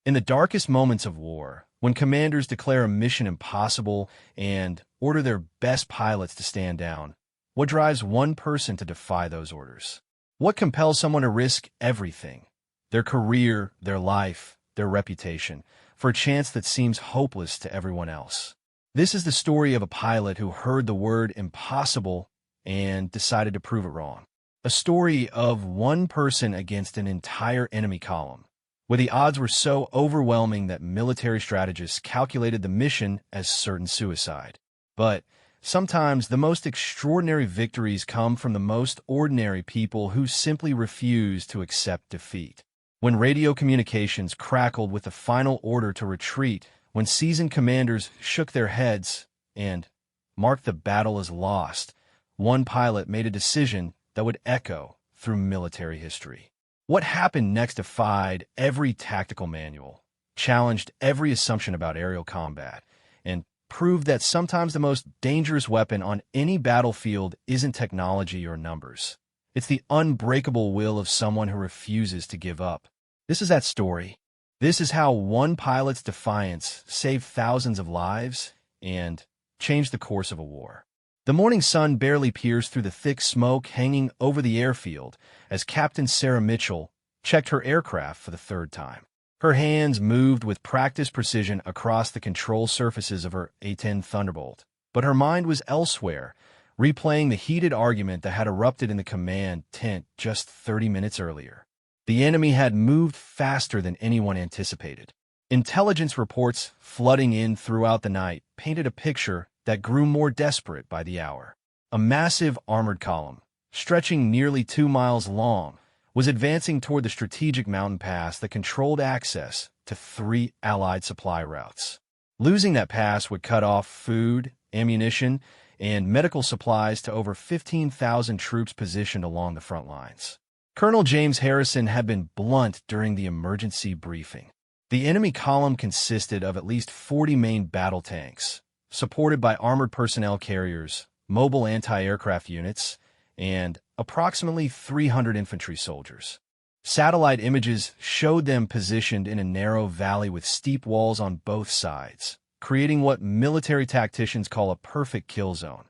In the darkest moments of war, when commanders declare a mission impossible and order their best pilots to stand down, what drives one person to defy those orders? What compels someone to risk everything, their career, their life, their reputation, for a chance that seems hopeless to everyone else? This is the story of a pilot who heard the word impossible and decided to prove it wrong. A story of one person against an entire enemy column, where the odds were so overwhelming that military strategists calculated the mission as certain suicide. But sometimes the most extraordinary victories come from the most ordinary people who simply refuse to accept defeat. When radio communications crackled with the final order to retreat, when seasoned commanders shook their heads and marked the battle as lost, one pilot made a decision that would echo through military history. What happened next defied every tactical manual, challenged every assumption about aerial combat, and proved that sometimes the most dangerous weapon on any battlefield isn't technology or numbers. It's the unbreakable will of someone who refuses to give up. This is that story. This is how one pilot's defiance saved thousands of lives and changed the course of a war. The morning sun barely pierced through the thick smoke hanging over the airfield as Captain Sarah Mitchell checked her aircraft for the third time. Her hands moved with practiced precision across the control surfaces of her A-10 Thunderbolt, but her mind was elsewhere, replaying the heated argument that had erupted in the command tent just 30 minutes earlier. The enemy had moved faster than anyone anticipated. Intelligence reports flooding in throughout the night painted a picture that grew more desperate by the hour. A massive armored column, stretching nearly 2 miles long, was advancing toward the strategic mountain pass that controlled access to 3 Allied supply routes. Losing that pass would cut off food, ammunition, and medical supplies to over 15,000 troops positioned along the front lines. Colonel James Harrison had been blunt during the emergency briefing. The enemy column consisted of at least 40 main battle tanks, supported by armored personnel carriers, mobile anti-aircraft units, and approximately 300 infantry soldiers. Satellite images showed them positioned in a narrow valley with steep walls on both sides, creating what military tacticians call a perfect kill zone,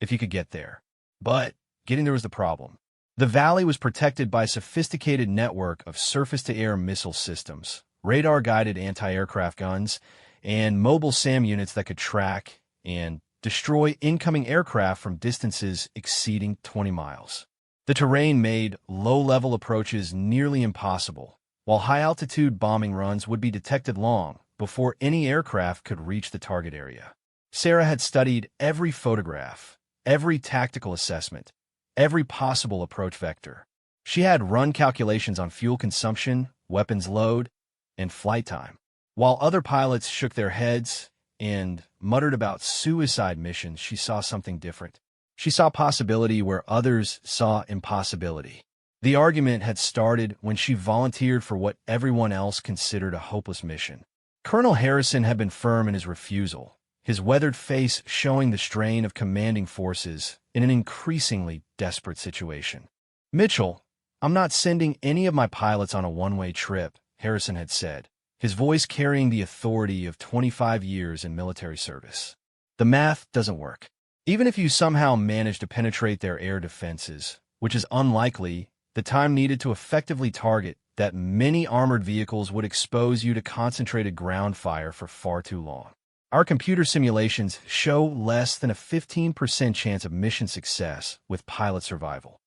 if you could get there. But getting there was the problem. The valley was protected by a sophisticated network of surface-to-air missile systems, radar-guided anti-aircraft guns, and mobile SAM units that could track and destroy incoming aircraft from distances exceeding 20 miles. The terrain made low-level approaches nearly impossible, while high-altitude bombing runs would be detected long before any aircraft could reach the target area. Sarah had studied every photograph, every tactical assessment, every possible approach vector. She had run calculations on fuel consumption, weapons load, and flight time. While other pilots shook their heads and muttered about suicide missions, she saw something different. She saw possibility where others saw impossibility. The argument had started when she volunteered for what everyone else considered a hopeless mission. Colonel Harrison had been firm in his refusal, his weathered face showing the strain of commanding forces in an increasingly desperate situation. "Mitchell, I'm not sending any of my pilots on a one-way trip," Harrison had said, his voice carrying the authority of 25 years in military service. "The math doesn't work. Even if you somehow manage to penetrate their air defenses, which is unlikely, the time needed to effectively target that many armored vehicles would expose you to concentrated ground fire for far too long. Our computer simulations show less than a 15% chance of mission success with pilot survival."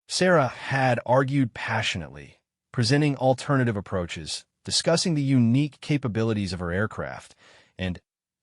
Sarah had argued passionately, presenting alternative approaches, discussing the unique capabilities of her aircraft, and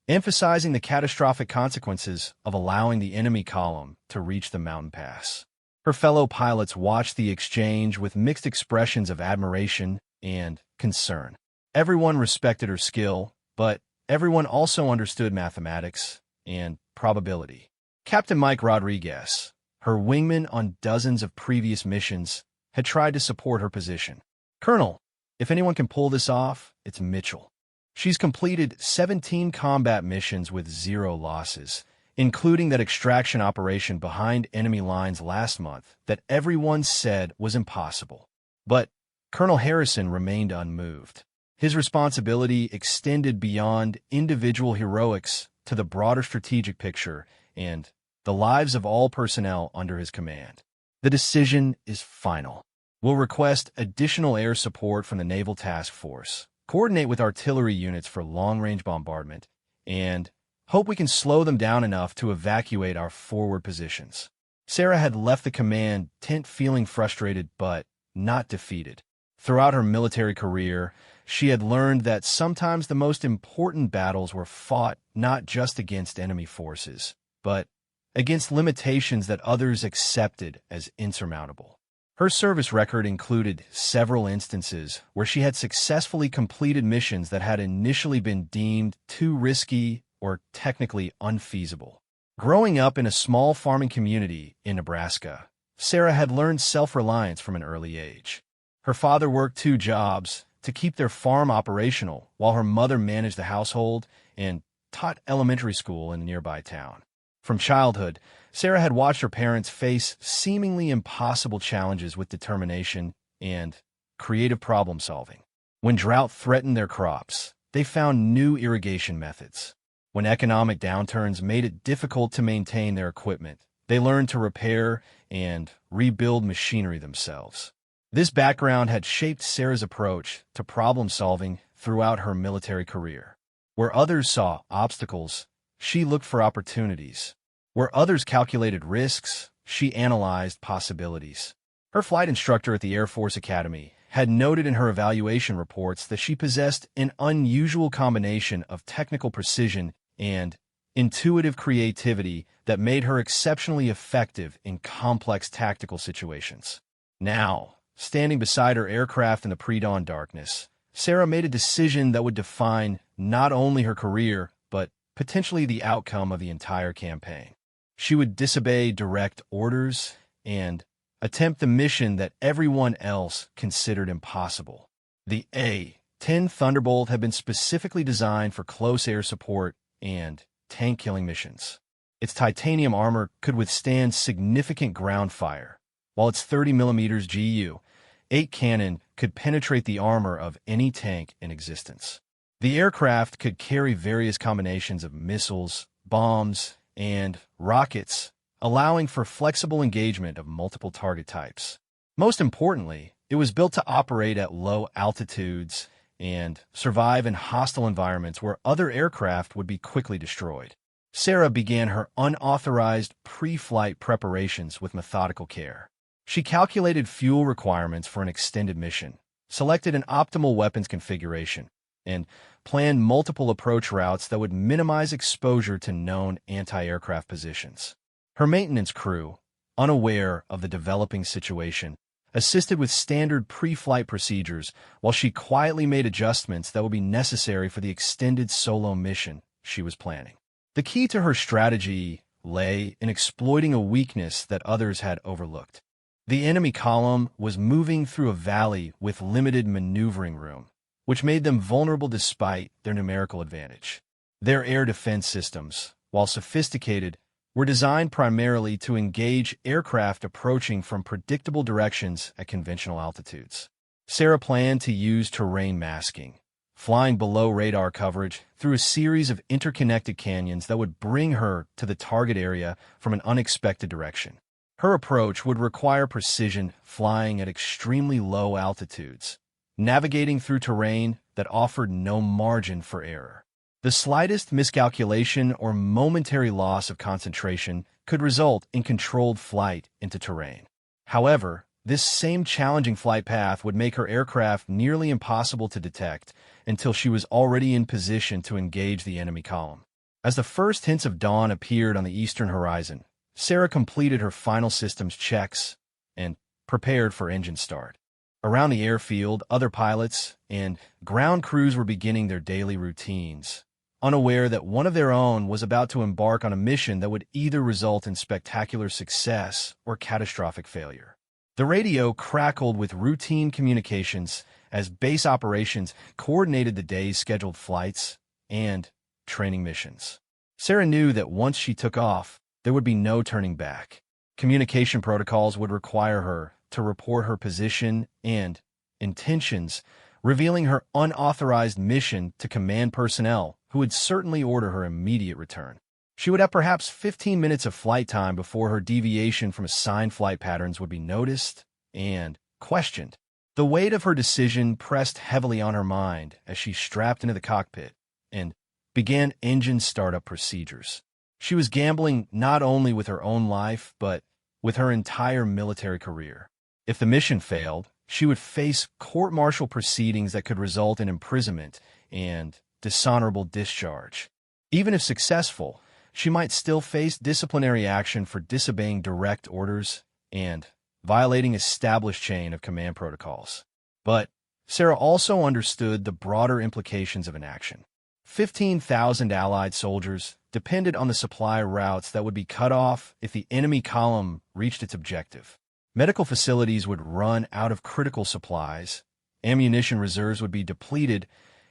emphasizing the catastrophic consequences of allowing the enemy column to reach the mountain pass. Her fellow pilots watched the exchange with mixed expressions of admiration and concern. Everyone respected her skill, but everyone also understood mathematics and probability. Captain Mike Rodriguez, her wingman on dozens of previous missions, had tried to support her position. "Colonel, if anyone can pull this off, it's Mitchell. She's completed 17 combat missions with 0 losses, including that extraction operation behind enemy lines last month that everyone said was impossible." But Colonel Harrison remained unmoved. His responsibility extended beyond individual heroics to the broader strategic picture and the lives of all personnel under his command. The decision is final. We'll request additional air support from the Naval Task Force, coordinate with artillery units for long-range bombardment, and hope we can slow them down enough to evacuate our forward positions. Sarah had left the command tent feeling frustrated but not defeated. Throughout her military career, she had learned that sometimes the most important battles were fought not just against enemy forces, but against limitations that others accepted as insurmountable. Her service record included several instances where she had successfully completed missions that had initially been deemed too risky or technically unfeasible. Growing up in a small farming community in Nebraska, Sarah had learned self-reliance from an early age. Her father worked 2 jobs to keep their farm operational, while her mother managed the household and taught elementary school in a nearby town. From childhood, Sarah had watched her parents face seemingly impossible challenges with determination and creative problem-solving. When drought threatened their crops, they found new irrigation methods. When economic downturns made it difficult to maintain their equipment, they learned to repair and rebuild machinery themselves. This background had shaped Sarah's approach to problem-solving throughout her military career. Where others saw obstacles, she looked for opportunities. Where others calculated risks, she analyzed possibilities. Her flight instructor at the Air Force Academy had noted in her evaluation reports that she possessed an unusual combination of technical precision and intuitive creativity that made her exceptionally effective in complex tactical situations. Now, standing beside her aircraft in the pre-dawn darkness, Sarah made a decision that would define not only her career, but potentially the outcome of the entire campaign. She would disobey direct orders and attempt the mission that everyone else considered impossible. The A-10 Thunderbolt had been specifically designed for close air support and tank-killing missions. Its titanium armor could withstand significant ground fire, while its 30mm Gu-8 cannon could penetrate the armor of any tank in existence. The aircraft could carry various combinations of missiles, bombs, and rockets, allowing for flexible engagement of multiple target types. Most importantly, it was built to operate at low altitudes and survive in hostile environments where other aircraft would be quickly destroyed. Sarah began her unauthorized pre-flight preparations with methodical care. She calculated fuel requirements for an extended mission, selected an optimal weapons configuration, and planned multiple approach routes that would minimize exposure to known anti-aircraft positions. Her maintenance crew, unaware of the developing situation, assisted with standard pre-flight procedures while she quietly made adjustments that would be necessary for the extended solo mission she was planning. The key to her strategy lay in exploiting a weakness that others had overlooked. The enemy column was moving through a valley with limited maneuvering room, which made them vulnerable despite their numerical advantage. Their air defense systems, while sophisticated, were designed primarily to engage aircraft approaching from predictable directions at conventional altitudes. Sarah planned to use terrain masking, flying below radar coverage through a series of interconnected canyons that would bring her to the target area from an unexpected direction. Her approach would require precision, flying at extremely low altitudes, navigating through terrain that offered no margin for error. The slightest miscalculation or momentary loss of concentration could result in controlled flight into terrain. However, this same challenging flight path would make her aircraft nearly impossible to detect until she was already in position to engage the enemy column. As the first hints of dawn appeared on the eastern horizon, Sarah completed her final systems checks and prepared for engine start. Around the airfield, other pilots and ground crews were beginning their daily routines, unaware that one of their own was about to embark on a mission that would either result in spectacular success or catastrophic failure. The radio crackled with routine communications as base operations coordinated the day's scheduled flights and training missions. Sarah knew that once she took off, there would be no turning back. Communication protocols would require her to report her position and intentions revealing her unauthorized mission to command personnel who would certainly order her immediate return. She would have perhaps 15 minutes of flight time before her deviation from assigned flight patterns would be noticed and questioned. The weight of her decision pressed heavily on her mind as she strapped into the cockpit and began engine startup procedures. She was gambling not only with her own life, but with her entire military career. If the mission failed, she would face court-martial proceedings that could result in imprisonment and dishonorable discharge. Even if successful, she might still face disciplinary action for disobeying direct orders and violating established chain of command protocols. But Sarah also understood the broader implications of inaction. 15,000 Allied soldiers depended on the supply routes that would be cut off if the enemy column reached its objective. Medical facilities would run out of critical supplies, ammunition reserves would be depleted,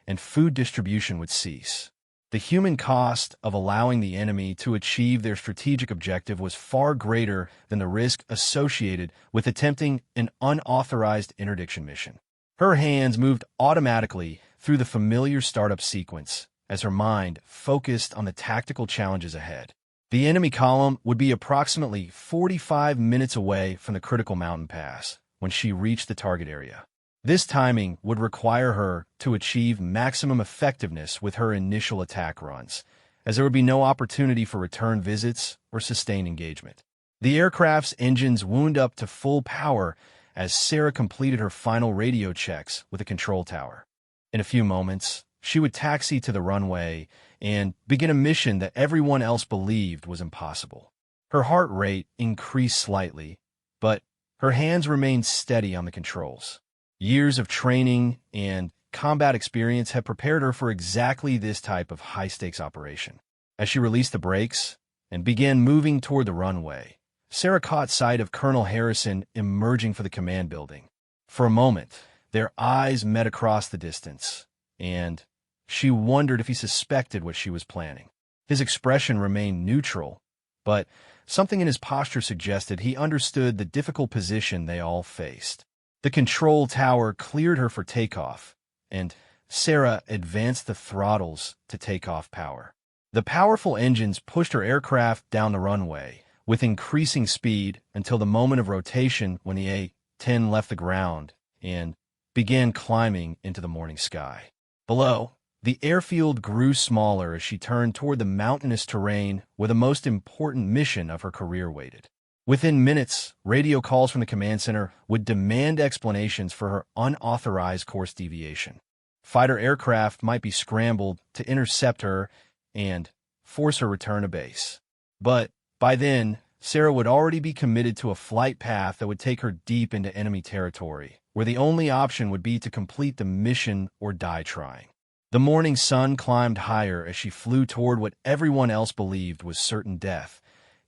and food distribution would cease. The human cost of allowing the enemy to achieve their strategic objective was far greater than the risk associated with attempting an unauthorized interdiction mission. Her hands moved automatically through the familiar startup sequence as her mind focused on the tactical challenges ahead. The enemy column would be approximately 45 minutes away from the critical mountain pass when she reached the target area. This timing would require her to achieve maximum effectiveness with her initial attack runs, as there would be no opportunity for return visits or sustained engagement. The aircraft's engines wound up to full power as Sarah completed her final radio checks with the control tower. In a few moments, she would taxi to the runway and begin a mission that everyone else believed was impossible. Her heart rate increased slightly, but her hands remained steady on the controls. Years of training and combat experience had prepared her for exactly this type of high-stakes operation. As she released the brakes and began moving toward the runway, Sarah caught sight of Colonel Harrison emerging from the command building. For a moment, their eyes met across the distance, and she wondered if he suspected what she was planning. His expression remained neutral, but something in his posture suggested he understood the difficult position they all faced. The control tower cleared her for takeoff, and Sarah advanced the throttles to takeoff power. The powerful engines pushed her aircraft down the runway with increasing speed until the moment of rotation when the A-10 left the ground and began climbing into the morning sky. Below, the airfield grew smaller as she turned toward the mountainous terrain where the most important mission of her career waited. Within minutes, radio calls from the command center would demand explanations for her unauthorized course deviation. Fighter aircraft might be scrambled to intercept her and force her return to base. But by then, Sarah would already be committed to a flight path that would take her deep into enemy territory, where the only option would be to complete the mission or die trying. The morning sun climbed higher as she flew toward what everyone else believed was certain death,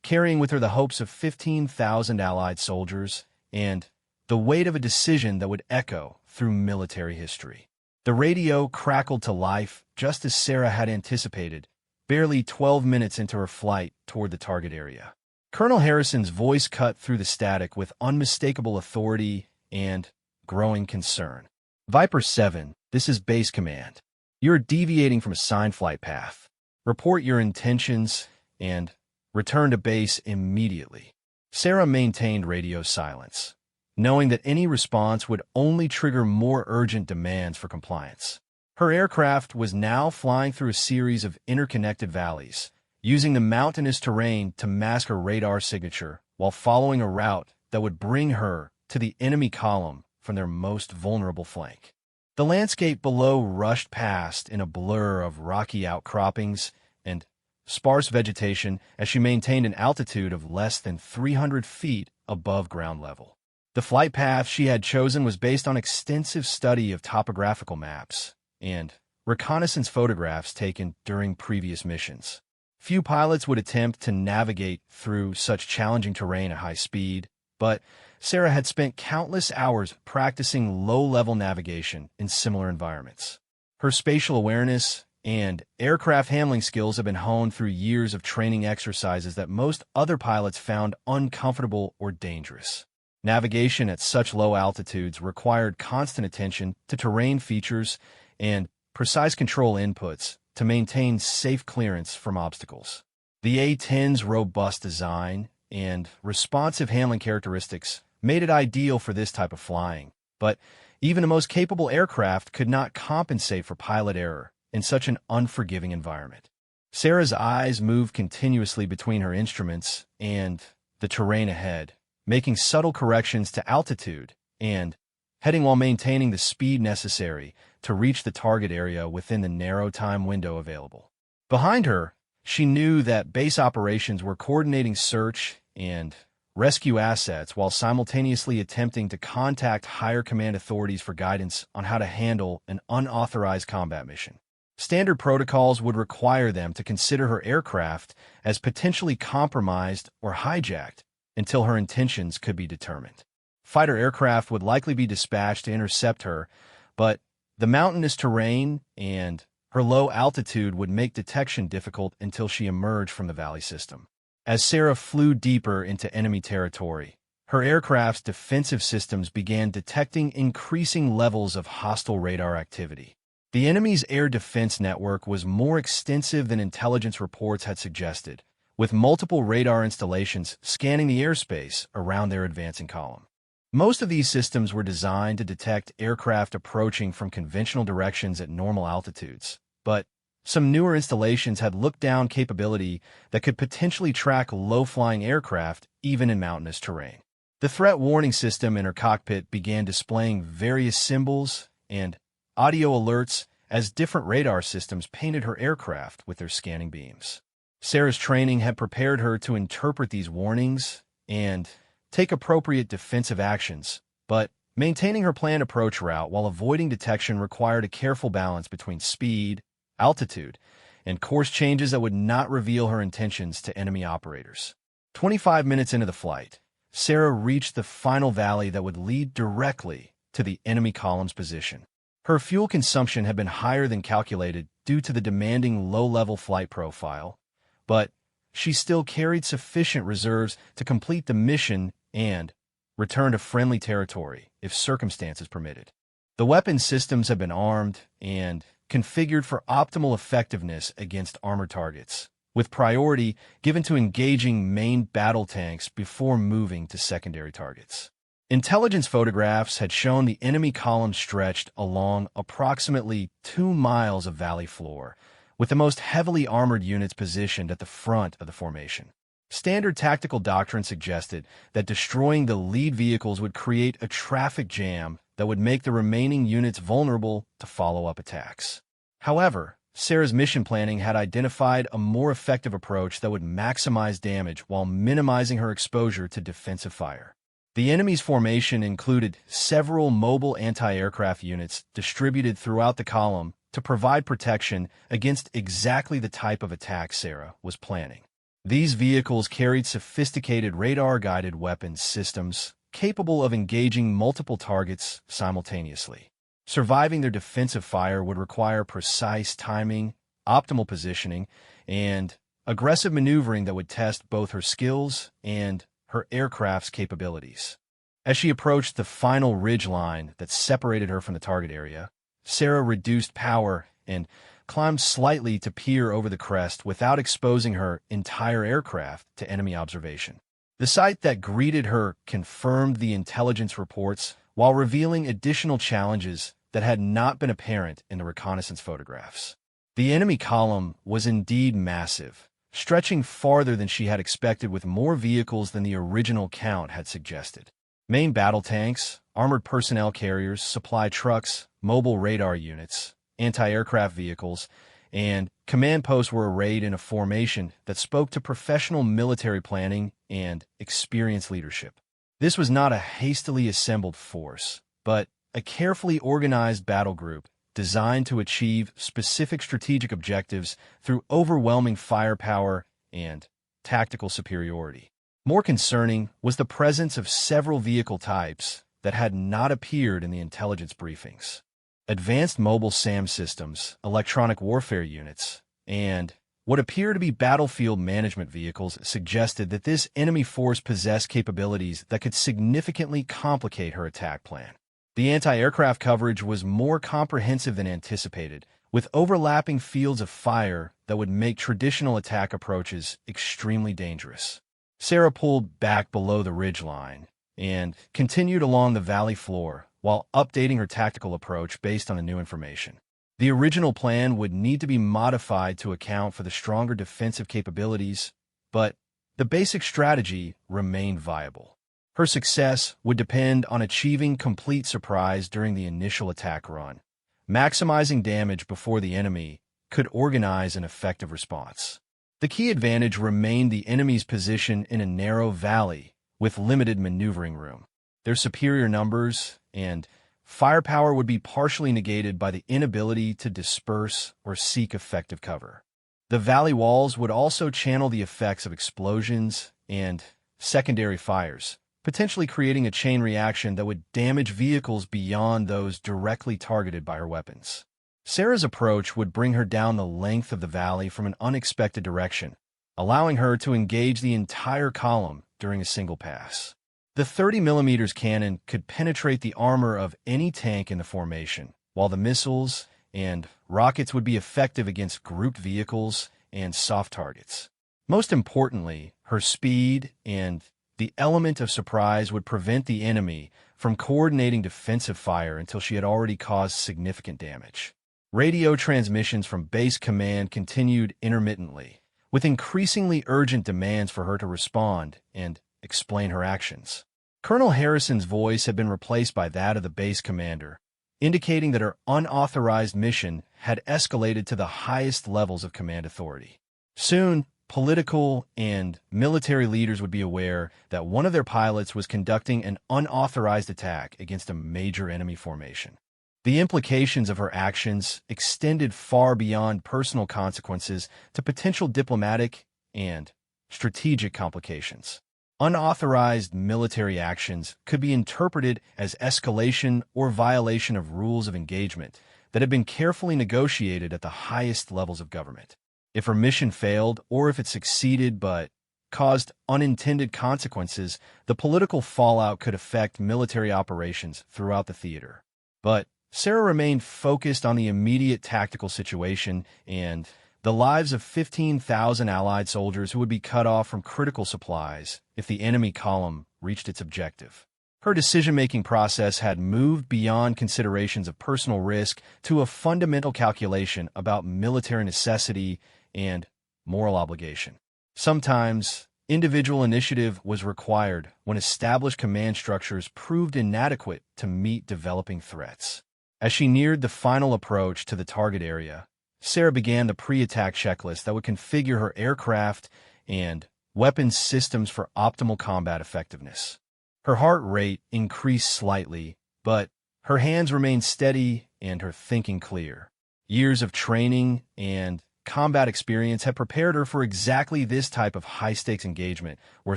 carrying with her the hopes of 15,000 Allied soldiers and the weight of a decision that would echo through military history. The radio crackled to life just as Sarah had anticipated, barely 12 minutes into her flight toward the target area. Colonel Harrison's voice cut through the static with unmistakable authority and growing concern. Viper 7, this is Base Command. You're deviating from assigned flight path. Report your intentions and return to base immediately. Sarah maintained radio silence, knowing that any response would only trigger more urgent demands for compliance. Her aircraft was now flying through a series of interconnected valleys, using the mountainous terrain to mask her radar signature while following a route that would bring her to the enemy column from their most vulnerable flank. The landscape below rushed past in a blur of rocky outcroppings and sparse vegetation as she maintained an altitude of less than 300 feet above ground level. The flight path she had chosen was based on extensive study of topographical maps and reconnaissance photographs taken during previous missions. Few pilots would attempt to navigate through such challenging terrain at high speed, but Sarah had spent countless hours practicing low-level navigation in similar environments. Her spatial awareness and aircraft handling skills have been honed through years of training exercises that most other pilots found uncomfortable or dangerous. Navigation at such low altitudes required constant attention to terrain features and precise control inputs to maintain safe clearance from obstacles. The A-10's robust design and responsive handling characteristics made it ideal for this type of flying, but even the most capable aircraft could not compensate for pilot error in such an unforgiving environment. Sarah's eyes moved continuously between her instruments and the terrain ahead, making subtle corrections to altitude and heading while maintaining the speed necessary to reach the target area within the narrow time window available. Behind her, she knew that base operations were coordinating search and rescue assets while simultaneously attempting to contact higher command authorities for guidance on how to handle an unauthorized combat mission. Standard protocols would require them to consider her aircraft as potentially compromised or hijacked until her intentions could be determined. Fighter aircraft would likely be dispatched to intercept her, but the mountainous terrain and her low altitude would make detection difficult until she emerged from the valley system. As Sarah flew deeper into enemy territory, her aircraft's defensive systems began detecting increasing levels of hostile radar activity. The enemy's air defense network was more extensive than intelligence reports had suggested, with multiple radar installations scanning the airspace around their advancing column. Most of these systems were designed to detect aircraft approaching from conventional directions at normal altitudes, but some newer installations had look-down capability that could potentially track low-flying aircraft even in mountainous terrain. The threat warning system in her cockpit began displaying various symbols and audio alerts as different radar systems painted her aircraft with their scanning beams. Sarah's training had prepared her to interpret these warnings and take appropriate defensive actions, but maintaining her planned approach route while avoiding detection required a careful balance between speed, altitude, and course changes that would not reveal her intentions to enemy operators. 25 minutes into the flight, Sarah reached the final valley that would lead directly to the enemy column's position. Her fuel consumption had been higher than calculated due to the demanding low-level flight profile, but she still carried sufficient reserves to complete the mission and return to friendly territory if circumstances permitted. The weapon systems had been armed and configured for optimal effectiveness against armored targets, with priority given to engaging main battle tanks before moving to secondary targets. Intelligence photographs had shown the enemy column stretched along approximately 2 miles of valley floor, with the most heavily armored units positioned at the front of the formation. Standard tactical doctrine suggested that destroying the lead vehicles would create a traffic jam that would make the remaining units vulnerable to follow-up attacks. However, Sarah's mission planning had identified a more effective approach that would maximize damage while minimizing her exposure to defensive fire. The enemy's formation included several mobile anti-aircraft units distributed throughout the column to provide protection against exactly the type of attack Sarah was planning. These vehicles carried sophisticated radar-guided weapons systems capable of engaging multiple targets simultaneously. Surviving their defensive fire would require precise timing, optimal positioning, and aggressive maneuvering that would test both her skills and her aircraft's capabilities. As she approached the final ridge line that separated her from the target area, Sarah reduced power and climbed slightly to peer over the crest without exposing her entire aircraft to enemy observation. The sight that greeted her confirmed the intelligence reports while revealing additional challenges that had not been apparent in the reconnaissance photographs. The enemy column was indeed massive, stretching farther than she had expected with more vehicles than the original count had suggested. Main battle tanks, armored personnel carriers, supply trucks, mobile radar units, anti-aircraft vehicles, and command posts were arrayed in a formation that spoke to professional military planning and experienced leadership. This was not a hastily assembled force, but a carefully organized battle group designed to achieve specific strategic objectives through overwhelming firepower and tactical superiority. More concerning was the presence of several vehicle types that had not appeared in the intelligence briefings. Advanced mobile SAM systems, electronic warfare units, and What appear to be battlefield management vehicles suggested that this enemy force possessed capabilities that could significantly complicate her attack plan. The anti-aircraft coverage was more comprehensive than anticipated, with overlapping fields of fire that would make traditional attack approaches extremely dangerous. Sarah pulled back below the ridgeline and continued along the valley floor while updating her tactical approach based on the new information. The original plan would need to be modified to account for the stronger defensive capabilities, but the basic strategy remained viable. Her success would depend on achieving complete surprise during the initial attack run, maximizing damage before the enemy could organize an effective response. The key advantage remained the enemy's position in a narrow valley with limited maneuvering room. Their superior numbers and firepower would be partially negated by the inability to disperse or seek effective cover. The valley walls would also channel the effects of explosions and secondary fires, potentially creating a chain reaction that would damage vehicles beyond those directly targeted by her weapons. Sarah's approach would bring her down the length of the valley from an unexpected direction, allowing her to engage the entire column during a single pass. The 30mm cannon could penetrate the armor of any tank in the formation, while the missiles and rockets would be effective against grouped vehicles and soft targets. Most importantly, her speed and the element of surprise would prevent the enemy from coordinating defensive fire until she had already caused significant damage. Radio transmissions from base command continued intermittently, with increasingly urgent demands for her to respond and explain her actions. Colonel Harrison's voice had been replaced by that of the base commander, indicating that her unauthorized mission had escalated to the highest levels of command authority. Soon, political and military leaders would be aware that one of their pilots was conducting an unauthorized attack against a major enemy formation. The implications of her actions extended far beyond personal consequences to potential diplomatic and strategic complications. Unauthorized military actions could be interpreted as escalation or violation of rules of engagement that had been carefully negotiated at the highest levels of government. If her mission failed, or if it succeeded but caused unintended consequences, the political fallout could affect military operations throughout the theater. But Sarah remained focused on the immediate tactical situation and the lives of 15,000 Allied soldiers who would be cut off from critical supplies if the enemy column reached its objective. Her decision-making process had moved beyond considerations of personal risk to a fundamental calculation about military necessity and moral obligation. Sometimes, individual initiative was required when established command structures proved inadequate to meet developing threats. As she neared the final approach to the target area, Sarah began the pre-attack checklist that would configure her aircraft and weapons systems for optimal combat effectiveness. Her heart rate increased slightly, but her hands remained steady and her thinking clear. Years of training and combat experience had prepared her for exactly this type of high-stakes engagement, where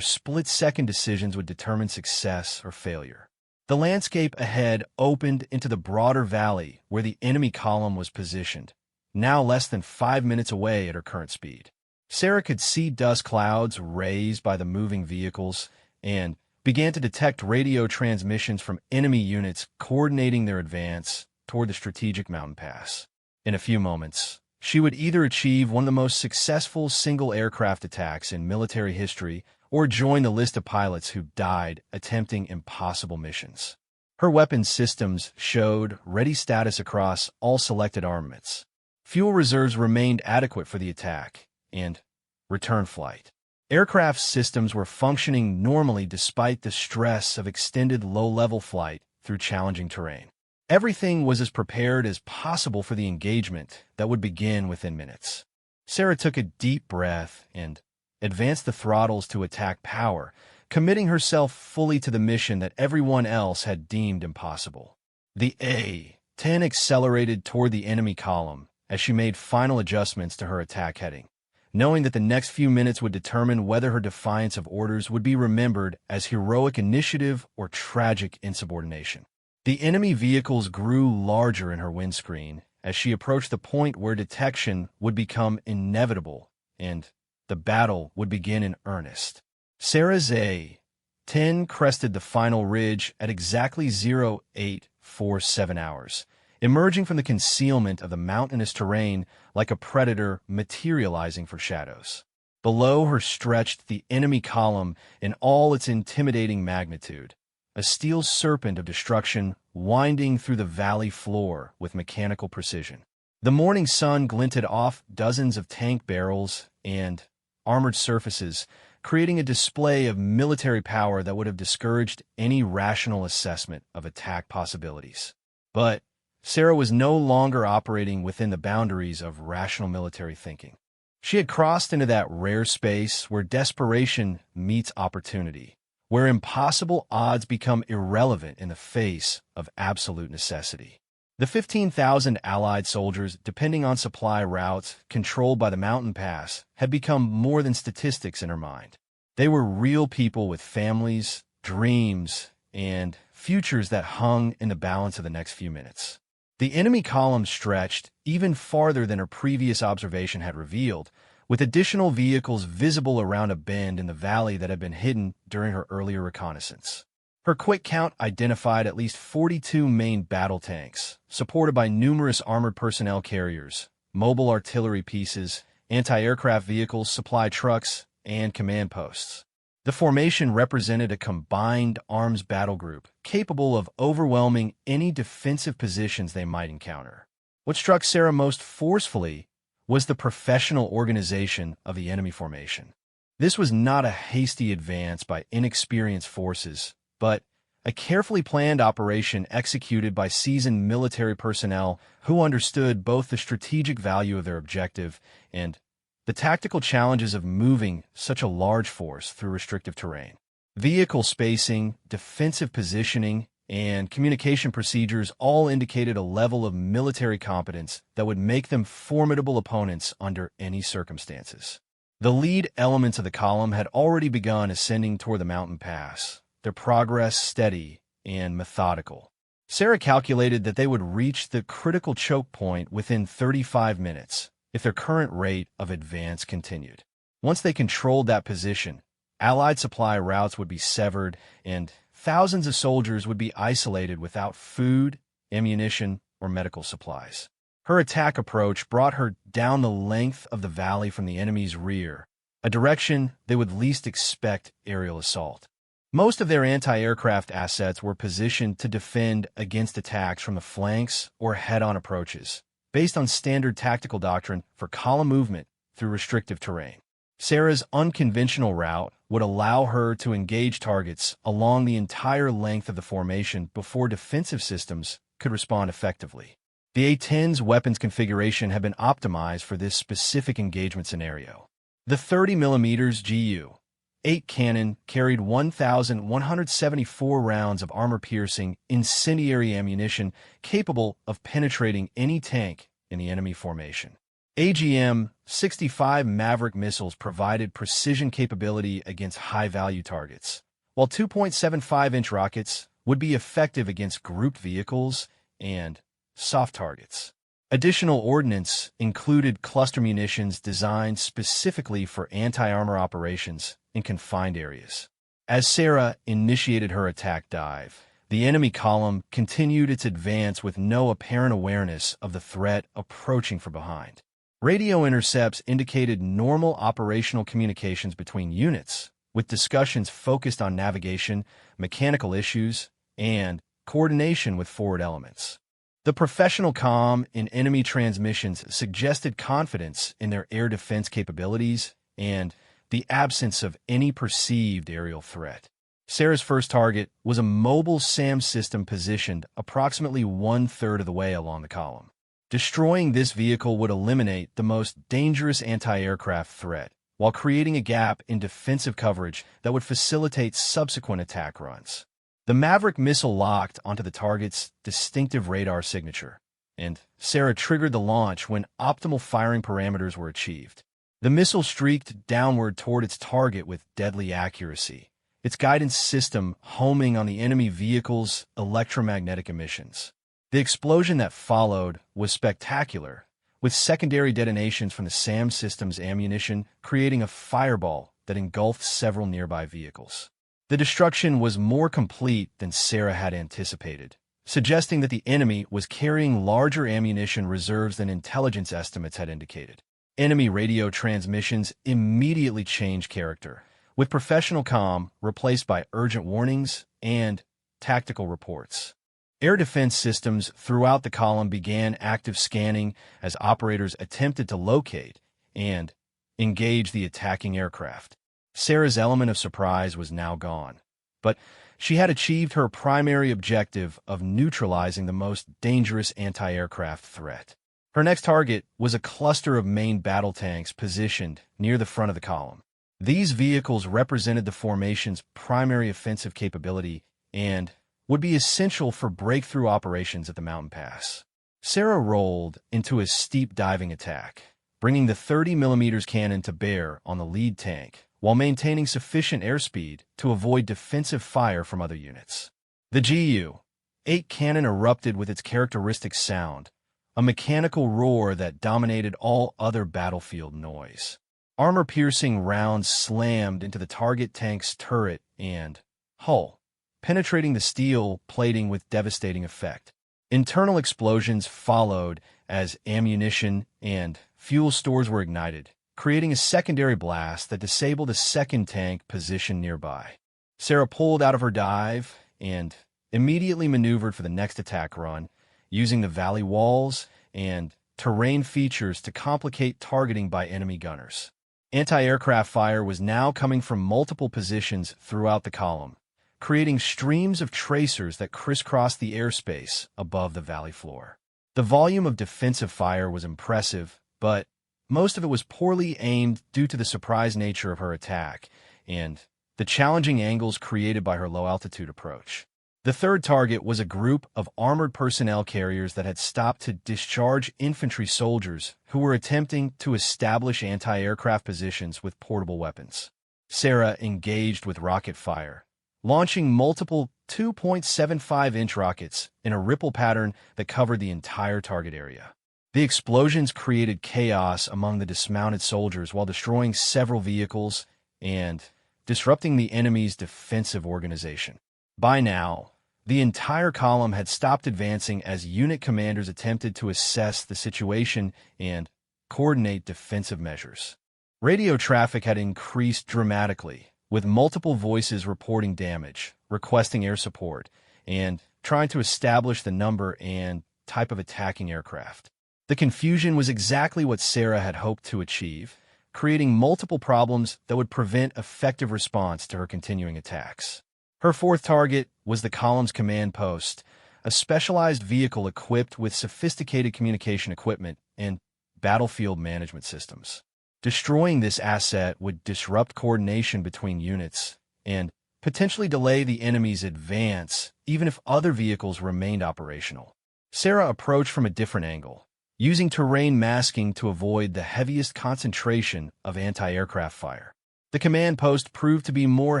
split-second decisions would determine success or failure. The landscape ahead opened into the broader valley where the enemy column was positioned, now less than 5 minutes away at her current speed. Sarah could see dust clouds raised by the moving vehicles and began to detect radio transmissions from enemy units coordinating their advance toward the strategic mountain pass. In a few moments, she would either achieve one of the most successful single aircraft attacks in military history or join the list of pilots who died attempting impossible missions. Her weapons systems showed ready status across all selected armaments. Fuel reserves remained adequate for the attack and return flight. Aircraft systems were functioning normally despite the stress of extended low-level flight through challenging terrain. Everything was as prepared as possible for the engagement that would begin within minutes. Sarah took a deep breath and advanced the throttles to attack power, committing herself fully to the mission that everyone else had deemed impossible. The A-10 accelerated toward the enemy column as she made final adjustments to her attack heading, knowing that the next few minutes would determine whether her defiance of orders would be remembered as heroic initiative or tragic insubordination. The enemy vehicles grew larger in her windscreen as she approached the point where detection would become inevitable and the battle would begin in earnest. Sarah's A-10 crested the final ridge at exactly 0847 hours, emerging from the concealment of the mountainous terrain like a predator materializing for shadows. Below her stretched the enemy column in all its intimidating magnitude, a steel serpent of destruction winding through the valley floor with mechanical precision. The morning sun glinted off dozens of tank barrels and armored surfaces, creating a display of military power that would have discouraged any rational assessment of attack possibilities. But Sarah was no longer operating within the boundaries of rational military thinking. She had crossed into that rare space where desperation meets opportunity, where impossible odds become irrelevant in the face of absolute necessity. The 15,000 Allied soldiers, depending on supply routes controlled by the mountain pass, had become more than statistics in her mind. They were real people with families, dreams, and futures that hung in the balance of the next few minutes. The enemy column stretched even farther than her previous observation had revealed, with additional vehicles visible around a bend in the valley that had been hidden during her earlier reconnaissance. Her quick count identified at least 42 main battle tanks, supported by numerous armored personnel carriers, mobile artillery pieces, anti-aircraft vehicles, supply trucks, and command posts. The formation represented a combined arms battle group capable of overwhelming any defensive positions they might encounter. What struck Sarah most forcefully was the professional organization of the enemy formation. This was not a hasty advance by inexperienced forces, but a carefully planned operation executed by seasoned military personnel who understood both the strategic value of their objective and the tactical challenges of moving such a large force through restrictive terrain. Vehicle spacing, defensive positioning, and communication procedures all indicated a level of military competence that would make them formidable opponents under any circumstances. The lead elements of the column had already begun ascending toward the mountain pass, their progress steady and methodical. Sarah calculated that they would reach the critical choke point within 35 minutes, if their current rate of advance continued. Once they controlled that position, Allied supply routes would be severed and thousands of soldiers would be isolated without food, ammunition, or medical supplies. Her attack approach brought her down the length of the valley from the enemy's rear, a direction they would least expect aerial assault. Most of their anti-aircraft assets were positioned to defend against attacks from the flanks or head-on approaches, based on standard tactical doctrine for column movement through restrictive terrain. Sarah's unconventional route would allow her to engage targets along the entire length of the formation before defensive systems could respond effectively. The A-10's weapons configuration had been optimized for this specific engagement scenario. The 30mm GU-8 cannon carried 1,174 rounds of armor-piercing, incendiary ammunition capable of penetrating any tank in the enemy formation. AGM-65 Maverick missiles provided precision capability against high-value targets, while 2.75-inch rockets would be effective against grouped vehicles and soft targets. Additional ordnance included cluster munitions designed specifically for anti-armor operations in confined areas. As Sarah initiated her attack dive, the enemy column continued its advance with no apparent awareness of the threat approaching from behind. Radio intercepts indicated normal operational communications between units, with discussions focused on navigation, mechanical issues, and coordination with forward elements. The professional comm in enemy transmissions suggested confidence in their air defense capabilities and the absence of any perceived aerial threat. Sarah's first target was a mobile SAM system positioned approximately one-third of the way along the column. Destroying this vehicle would eliminate the most dangerous anti-aircraft threat, while creating a gap in defensive coverage that would facilitate subsequent attack runs. The Maverick missile locked onto the target's distinctive radar signature, and Sarah triggered the launch when optimal firing parameters were achieved. The missile streaked downward toward its target with deadly accuracy, its guidance system homing on the enemy vehicle's electromagnetic emissions. The explosion that followed was spectacular, with secondary detonations from the SAM system's ammunition creating a fireball that engulfed several nearby vehicles. The destruction was more complete than Sarah had anticipated, suggesting that the enemy was carrying larger ammunition reserves than intelligence estimates had indicated. Enemy radio transmissions immediately changed character, with professional comm replaced by urgent warnings and tactical reports. Air defense systems throughout the column began active scanning as operators attempted to locate and engage the attacking aircraft. Sarah's element of surprise was now gone, but she had achieved her primary objective of neutralizing the most dangerous anti-aircraft threat. Her next target was a cluster of main battle tanks positioned near the front of the column. These vehicles represented the formation's primary offensive capability and would be essential for breakthrough operations at the mountain pass. Sarah rolled into a steep diving attack, bringing the 30mm cannon to bear on the lead tank, while maintaining sufficient airspeed to avoid defensive fire from other units. The Gu-8 cannon erupted with its characteristic sound, a mechanical roar that dominated all other battlefield noise. Armor-piercing rounds slammed into the target tank's turret and hull, penetrating the steel plating with devastating effect. Internal explosions followed as ammunition and fuel stores were ignited, creating a secondary blast that disabled a second tank positioned nearby. Sarah pulled out of her dive and immediately maneuvered for the next attack run, using the valley walls and terrain features to complicate targeting by enemy gunners. Anti-aircraft fire was now coming from multiple positions throughout the column, creating streams of tracers that crisscrossed the airspace above the valley floor. The volume of defensive fire was impressive, but most of it was poorly aimed due to the surprise nature of her attack and the challenging angles created by her low-altitude approach. The third target was a group of armored personnel carriers that had stopped to discharge infantry soldiers who were attempting to establish anti-aircraft positions with portable weapons. Sarah engaged with rocket fire, launching multiple 2.75-inch rockets in a ripple pattern that covered the entire target area. The explosions created chaos among the dismounted soldiers while destroying several vehicles and disrupting the enemy's defensive organization. By now, the entire column had stopped advancing as unit commanders attempted to assess the situation and coordinate defensive measures. Radio traffic had increased dramatically, with multiple voices reporting damage, requesting air support, and trying to establish the number and type of attacking aircraft. The confusion was exactly what Sarah had hoped to achieve, creating multiple problems that would prevent effective response to her continuing attacks. Her fourth target was the column's command post, a specialized vehicle equipped with sophisticated communication equipment and battlefield management systems. Destroying this asset would disrupt coordination between units and potentially delay the enemy's advance, even if other vehicles remained operational. Sarah approached from a different angle, using terrain masking to avoid the heaviest concentration of anti-aircraft fire. The command post proved to be more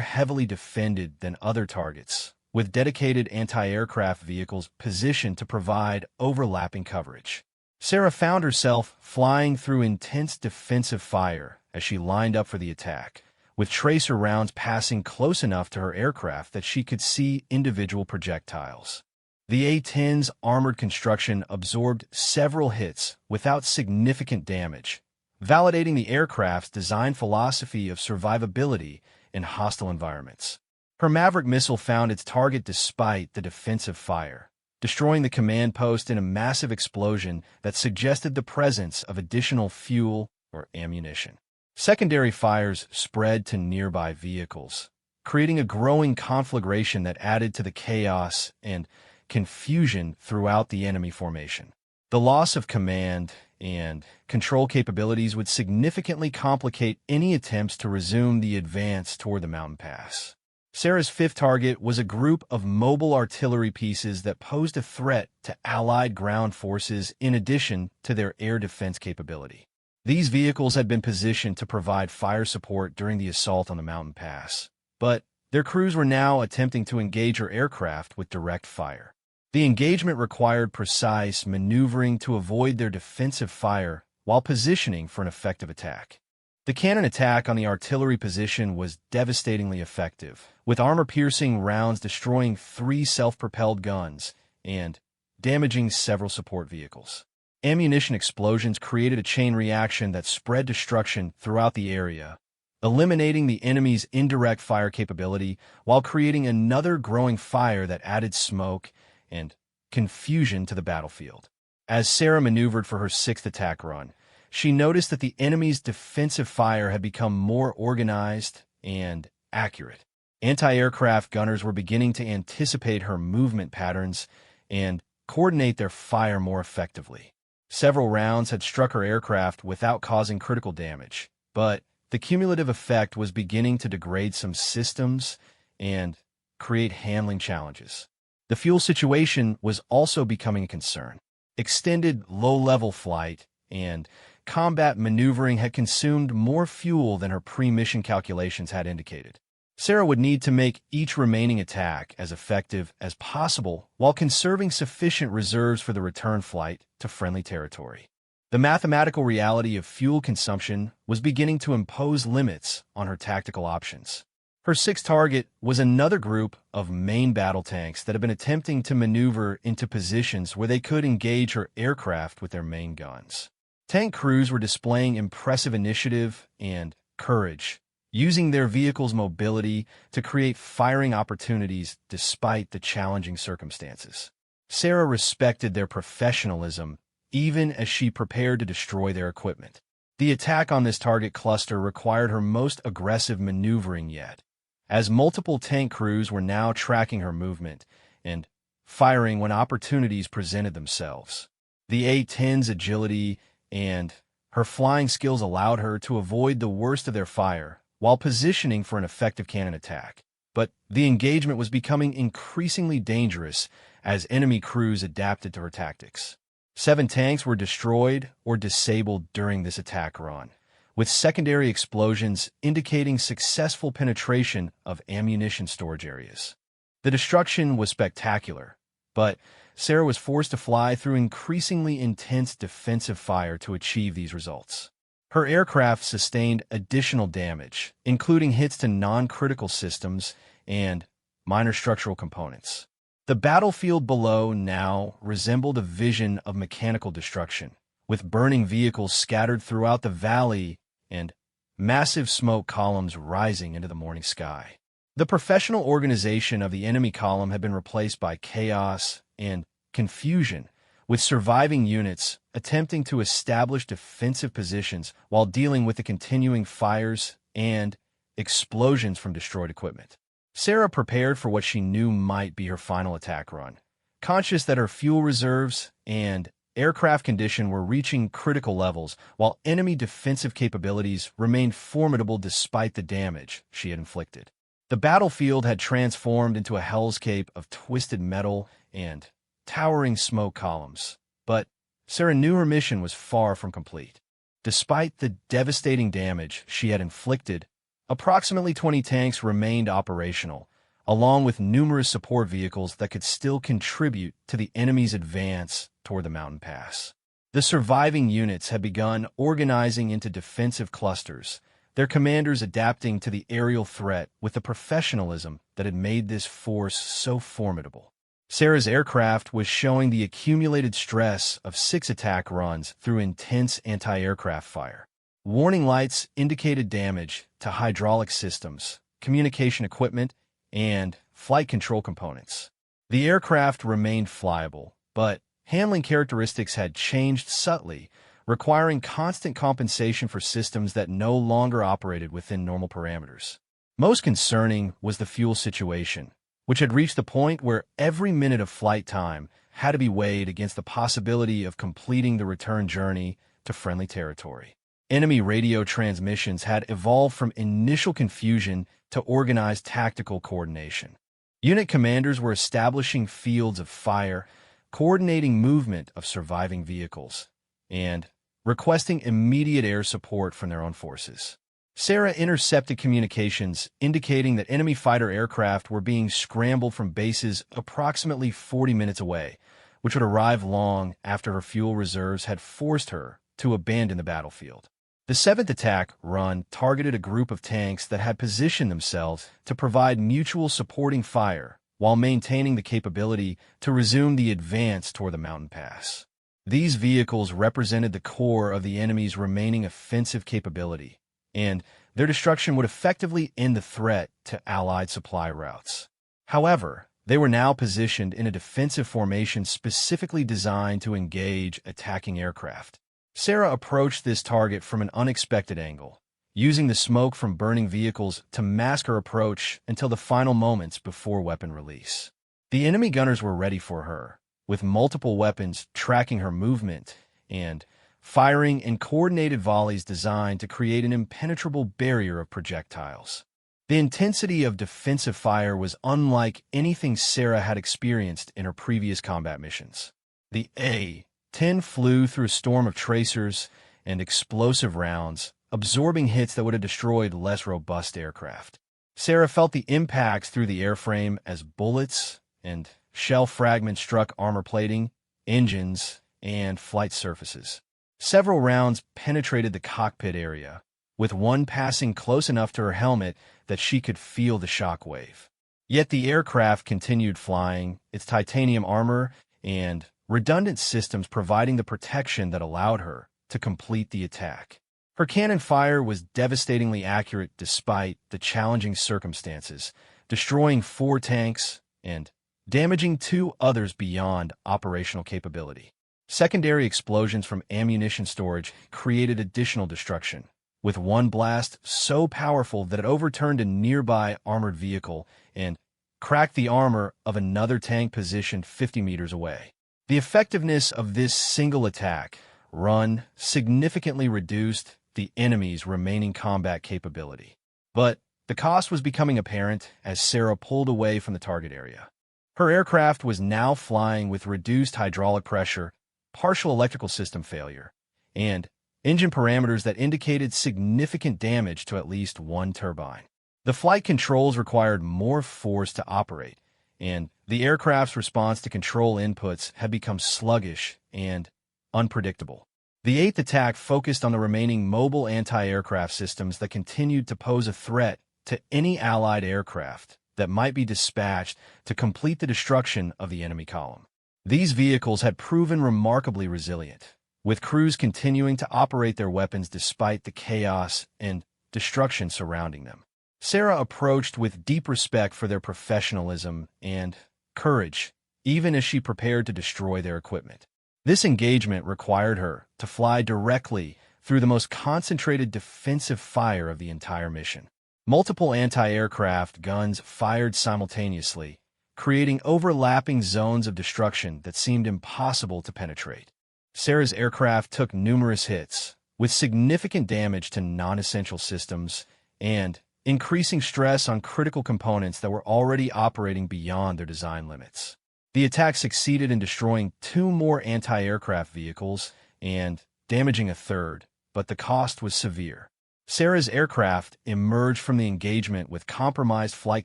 heavily defended than other targets, with dedicated anti-aircraft vehicles positioned to provide overlapping coverage. Sarah found herself flying through intense defensive fire as she lined up for the attack, with tracer rounds passing close enough to her aircraft that she could see individual projectiles. The A-10's armored construction absorbed several hits without significant damage, validating the aircraft's design philosophy of survivability in hostile environments. Her Maverick missile found its target despite the defensive fire, destroying the command post in a massive explosion that suggested the presence of additional fuel or ammunition. Secondary fires spread to nearby vehicles, creating a growing conflagration that added to the chaos and confusion throughout the enemy formation. The loss of command and control capabilities would significantly complicate any attempts to resume the advance toward the mountain pass. Sarah's fifth target was a group of mobile artillery pieces that posed a threat to Allied ground forces in addition to their air defense capability. These vehicles had been positioned to provide fire support during the assault on the mountain pass, but their crews were now attempting to engage her aircraft with direct fire. The engagement required precise maneuvering to avoid their defensive fire while positioning for an effective attack. The cannon attack on the artillery position was devastatingly effective, with armor-piercing rounds destroying 3 self-propelled guns and damaging several support vehicles. Ammunition explosions created a chain reaction that spread destruction throughout the area, eliminating the enemy's indirect fire capability while creating another growing fire that added smoke and confusion to the battlefield. As Sarah maneuvered for her 6th attack run, she noticed that the enemy's defensive fire had become more organized and accurate. Anti-aircraft gunners were beginning to anticipate her movement patterns and coordinate their fire more effectively. Several rounds had struck her aircraft without causing critical damage, but the cumulative effect was beginning to degrade some systems and create handling challenges. The fuel situation was also becoming a concern. Extended low-level flight and combat maneuvering had consumed more fuel than her pre-mission calculations had indicated. Sarah would need to make each remaining attack as effective as possible while conserving sufficient reserves for the return flight to friendly territory. The mathematical reality of fuel consumption was beginning to impose limits on her tactical options. Her 6th target was another group of main battle tanks that had been attempting to maneuver into positions where they could engage her aircraft with their main guns. Tank crews were displaying impressive initiative and courage, using their vehicles' mobility to create firing opportunities despite the challenging circumstances. Sarah respected their professionalism even as she prepared to destroy their equipment. The attack on this target cluster required her most aggressive maneuvering yet, as multiple tank crews were now tracking her movement and firing when opportunities presented themselves. The A-10's agility and her flying skills allowed her to avoid the worst of their fire while positioning for an effective cannon attack. But the engagement was becoming increasingly dangerous as enemy crews adapted to her tactics. 7 tanks were destroyed or disabled during this attack run, with secondary explosions indicating successful penetration of ammunition storage areas. The destruction was spectacular, but Sarah was forced to fly through increasingly intense defensive fire to achieve these results. Her aircraft sustained additional damage, including hits to non-critical systems and minor structural components. The battlefield below now resembled a vision of mechanical destruction, with burning vehicles scattered throughout the valley and massive smoke columns rising into the morning sky. The professional organization of the enemy column had been replaced by chaos and confusion, with surviving units attempting to establish defensive positions while dealing with the continuing fires and explosions from destroyed equipment. Sarah prepared for what she knew might be her final attack run, conscious that her fuel reserves and aircraft condition were reaching critical levels, while enemy defensive capabilities remained formidable despite the damage she had inflicted. The battlefield had transformed into a hellscape of twisted metal and towering smoke columns, but Sarah knew her mission was far from complete. Despite the devastating damage she had inflicted, approximately 20 tanks remained operational, along with numerous support vehicles that could still contribute to the enemy's advance toward the mountain pass. The surviving units had begun organizing into defensive clusters, their commanders adapting to the aerial threat with the professionalism that had made this force so formidable. Sarah's aircraft was showing the accumulated stress of 6 attack runs through intense anti-aircraft fire. Warning lights indicated damage to hydraulic systems, communication equipment, and flight control components. The aircraft remained flyable, but handling characteristics had changed subtly, requiring constant compensation for systems that no longer operated within normal parameters. Most concerning was the fuel situation, which had reached the point where every minute of flight time had to be weighed against the possibility of completing the return journey to friendly territory. Enemy radio transmissions had evolved from initial confusion to organized tactical coordination. Unit commanders were establishing fields of fire, coordinating movement of surviving vehicles, and requesting immediate air support from their own forces. Sarah intercepted communications indicating that enemy fighter aircraft were being scrambled from bases approximately 40 minutes away, which would arrive long after her fuel reserves had forced her to abandon the battlefield. The seventh attack run targeted a group of tanks that had positioned themselves to provide mutual supporting fire while maintaining the capability to resume the advance toward the mountain pass. These vehicles represented the core of the enemy's remaining offensive capability, and their destruction would effectively end the threat to Allied supply routes. However, they were now positioned in a defensive formation specifically designed to engage attacking aircraft. Sarah approached this target from an unexpected angle, using the smoke from burning vehicles to mask her approach until the final moments before weapon release. The enemy gunners were ready for her, with multiple weapons tracking her movement and firing in coordinated volleys designed to create an impenetrable barrier of projectiles. The intensity of defensive fire was unlike anything Sarah had experienced in her previous combat missions. The A-10 flew through a storm of tracers and explosive rounds, absorbing hits that would have destroyed less robust aircraft. Sarah felt the impacts through the airframe as bullets and shell fragments struck armor plating, engines, and flight surfaces. Several rounds penetrated the cockpit area, with one passing close enough to her helmet that she could feel the shock wave. Yet the aircraft continued flying, its titanium armor and redundant systems providing the protection that allowed her to complete the attack. Her cannon fire was devastatingly accurate despite the challenging circumstances, destroying 4 tanks and damaging 2 others beyond operational capability. Secondary explosions from ammunition storage created additional destruction, with one blast so powerful that it overturned a nearby armored vehicle and cracked the armor of another tank positioned 50 meters away. The effectiveness of this single attack run significantly reduced the enemy's remaining combat capability. But the cost was becoming apparent as Sarah pulled away from the target area. Her aircraft was now flying with reduced hydraulic pressure, partial electrical system failure, and engine parameters that indicated significant damage to at least one turbine. The flight controls required more force to operate, and the aircraft's response to control inputs had become sluggish and unpredictable. The eighth attack focused on the remaining mobile anti-aircraft systems that continued to pose a threat to any Allied aircraft that might be dispatched to complete the destruction of the enemy column. These vehicles had proven remarkably resilient, with crews continuing to operate their weapons despite the chaos and destruction surrounding them. Sarah approached with deep respect for their professionalism and courage, even as she prepared to destroy their equipment. This engagement required her to fly directly through the most concentrated defensive fire of the entire mission. Multiple anti-aircraft guns fired simultaneously, creating overlapping zones of destruction that seemed impossible to penetrate. Sarah's aircraft took numerous hits, with significant damage to non-essential systems and increasing stress on critical components that were already operating beyond their design limits. The attack succeeded in destroying 2 more anti-aircraft vehicles and damaging a third, but the cost was severe. Sarah's aircraft emerged from the engagement with compromised flight